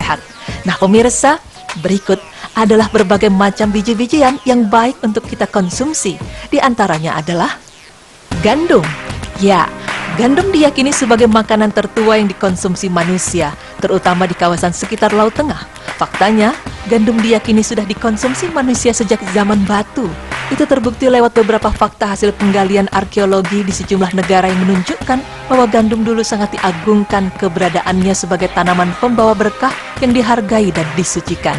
sehat. Nah pemirsa, berikut adalah berbagai macam biji-bijian yang baik untuk kita konsumsi. Di antaranya adalah gandum. Ya, gandum diyakini sebagai makanan tertua yang dikonsumsi manusia, terutama di kawasan sekitar Laut Tengah. Faktanya, gandum diyakini sudah dikonsumsi manusia sejak zaman batu. Itu terbukti lewat beberapa fakta hasil penggalian arkeologi di sejumlah negara yang menunjukkan bahwa gandum dulu sangat diagungkan keberadaannya sebagai tanaman pembawa berkah yang dihargai dan disucikan.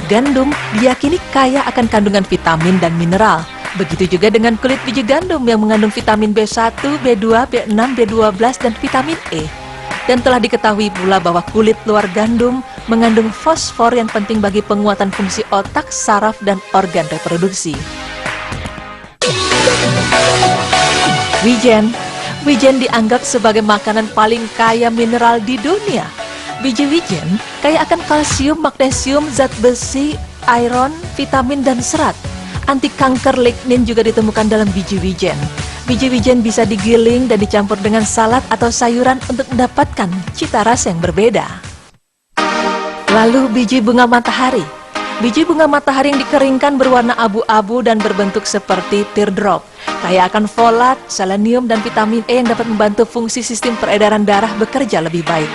Gandum diyakini kaya akan kandungan vitamin dan mineral. Begitu juga dengan kulit biji gandum yang mengandung vitamin B1, B2, B6, B12, dan vitamin E. Dan telah diketahui pula bahwa kulit luar gandum mengandung fosfor yang penting bagi penguatan fungsi otak, saraf, dan organ reproduksi. Wijen. Wijen dianggap sebagai makanan paling kaya mineral di dunia. Biji wijen kaya akan kalsium, magnesium, zat besi, iron, vitamin, dan serat. Anti kanker lignin juga ditemukan dalam biji wijen. Biji wijen bisa digiling dan dicampur dengan salad atau sayuran untuk mendapatkan cita rasa yang berbeda. Lalu biji bunga matahari. Biji bunga matahari yang dikeringkan berwarna abu-abu dan berbentuk seperti teardrop. Kaya akan folat, selenium, dan vitamin E yang dapat membantu fungsi sistem peredaran darah bekerja lebih baik.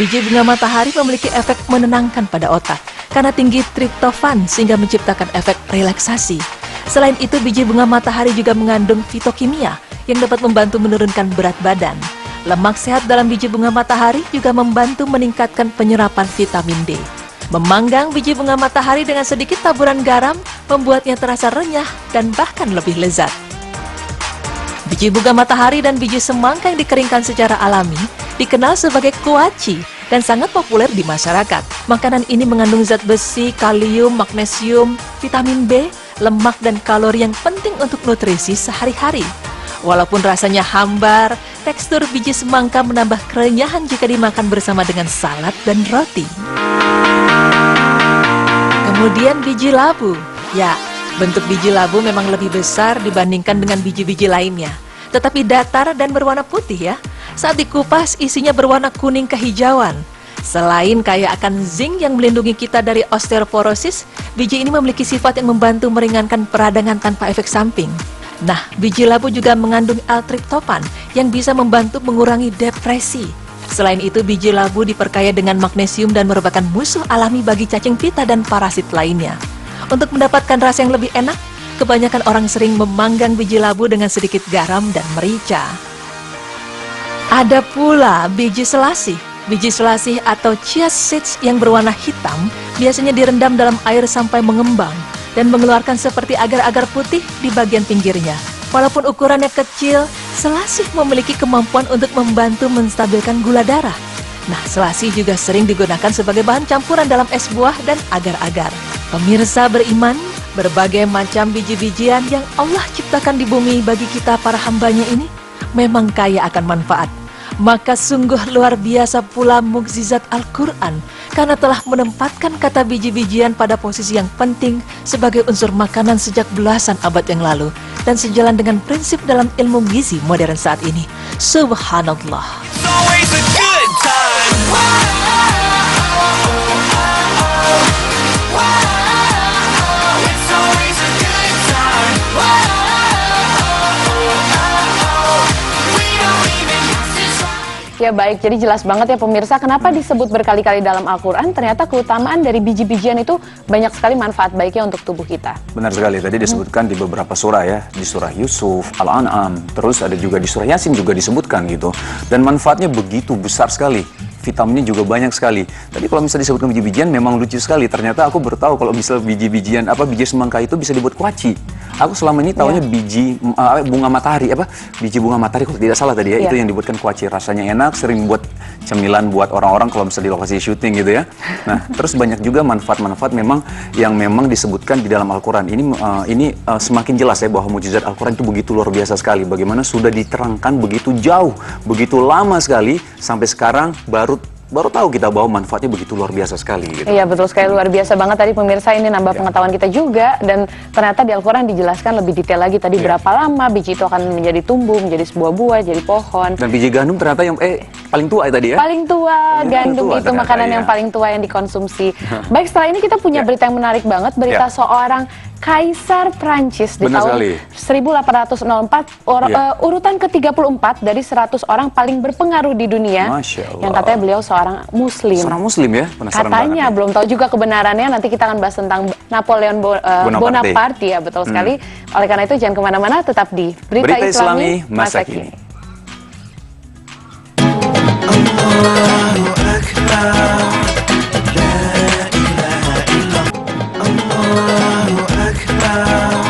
Biji bunga matahari memiliki efek menenangkan pada otak karena tinggi triptofan sehingga menciptakan efek relaksasi. Selain itu, biji bunga matahari juga mengandung fitokimia yang dapat membantu menurunkan berat badan. Lemak sehat dalam biji bunga matahari juga membantu meningkatkan penyerapan vitamin D. Memanggang biji bunga matahari dengan sedikit taburan garam membuatnya terasa renyah dan bahkan lebih lezat. Biji bunga matahari dan biji semangka yang dikeringkan secara alami dikenal sebagai kuaci dan sangat populer di masyarakat. Makanan ini mengandung zat besi, kalium, magnesium, vitamin B, lemak, dan kalori yang penting untuk nutrisi sehari-hari. Walaupun rasanya hambar, tekstur biji semangka menambah kerenyahan jika dimakan bersama dengan salad dan roti. Kemudian biji labu. Ya, bentuk biji labu memang lebih besar dibandingkan dengan biji-biji lainnya, tetapi datar dan berwarna putih ya. Saat dikupas, isinya berwarna kuning kehijauan. Selain kaya akan zinc yang melindungi kita dari osteoporosis, biji ini memiliki sifat yang membantu meringankan peradangan tanpa efek samping. Nah, biji labu juga mengandung L-tryptophan yang bisa membantu mengurangi depresi. Selain itu, biji labu diperkaya dengan magnesium dan merupakan musuh alami bagi cacing pita dan parasit lainnya. Untuk mendapatkan rasa yang lebih enak, kebanyakan orang sering memanggang biji labu dengan sedikit garam dan merica. Ada pula biji selasih. Biji selasih atau chia seeds yang berwarna hitam biasanya direndam dalam air sampai mengembang dan mengeluarkan seperti agar-agar putih di bagian pinggirnya. Walaupun ukurannya kecil, selasih memiliki kemampuan untuk membantu menstabilkan gula darah. Nah, selasih juga sering digunakan sebagai bahan campuran dalam es buah dan agar-agar. Pemirsa beriman, berbagai macam biji-bijian yang Allah ciptakan di bumi bagi kita para hambanya ini memang kaya akan manfaat. Maka sungguh luar biasa pula mukjizat Al-Quran karena telah menempatkan kata biji-bijian pada posisi yang penting sebagai unsur makanan sejak belasan abad yang lalu dan sejalan dengan prinsip dalam ilmu gizi modern saat ini. Subhanallah. Ya baik, jadi jelas banget ya pemirsa kenapa disebut berkali-kali dalam Al-Quran. Ternyata keutamaan dari biji-bijian itu banyak sekali manfaat baiknya untuk tubuh kita. Benar sekali, tadi disebutkan di beberapa surah ya. Di surah Yusuf, Al-An'am, terus ada juga di surah Yasin juga disebutkan gitu. Dan manfaatnya begitu besar sekali. Vitaminnya juga banyak sekali. Tadi kalau misalnya disebutkan biji-bijian memang lucu sekali. Ternyata aku baru tahu kalau misalnya biji-bijian biji semangka itu bisa dibuat kuaci. Aku selama ini tahunya biji bunga matahari biji bunga matahari kalau tidak salah tadi ya, itu yang dibuatkan kuaci. Rasanya enak, sering buat cemilan buat orang-orang kalau misalnya di lokasi syuting gitu ya. Nah, terus banyak juga manfaat-manfaat memang yang memang disebutkan di dalam Al-Qur'an. Ini semakin jelas ya bahwa mukjizat Al-Qur'an itu begitu luar biasa sekali. Bagaimana sudah diterangkan begitu jauh, begitu lama sekali sampai sekarang baru baru tahu kita bahwa manfaatnya begitu luar biasa sekali. Gitu. Iya betul sekali, luar biasa banget tadi pemirsa, ini nambah pengetahuan kita juga, dan ternyata di Al-Quran dijelaskan lebih detail lagi tadi berapa lama biji itu akan menjadi tumbuh, menjadi sebuah buah, jadi pohon. Dan biji gandum ternyata yang paling tua ya tadi ya? Paling tua, gandum tua itu ternyata, makanan iya. yang paling tua yang dikonsumsi. Baik, setelah ini kita punya berita yang menarik banget, berita seorang Kaisar Prancis di Benar tahun sekali. 1804, urutan ke-34 dari 100 orang paling berpengaruh di dunia. Masya Allah. Yang katanya beliau seorang muslim. Seorang muslim ya? Penasaran Katanya, banget. belum tahu juga kebenarannya. Nanti kita akan bahas tentang Napoleon Bonaparte ya, betul sekali. Oleh karena itu jangan kemana-mana, tetap di Berita, Berita Islami masa kini. kini.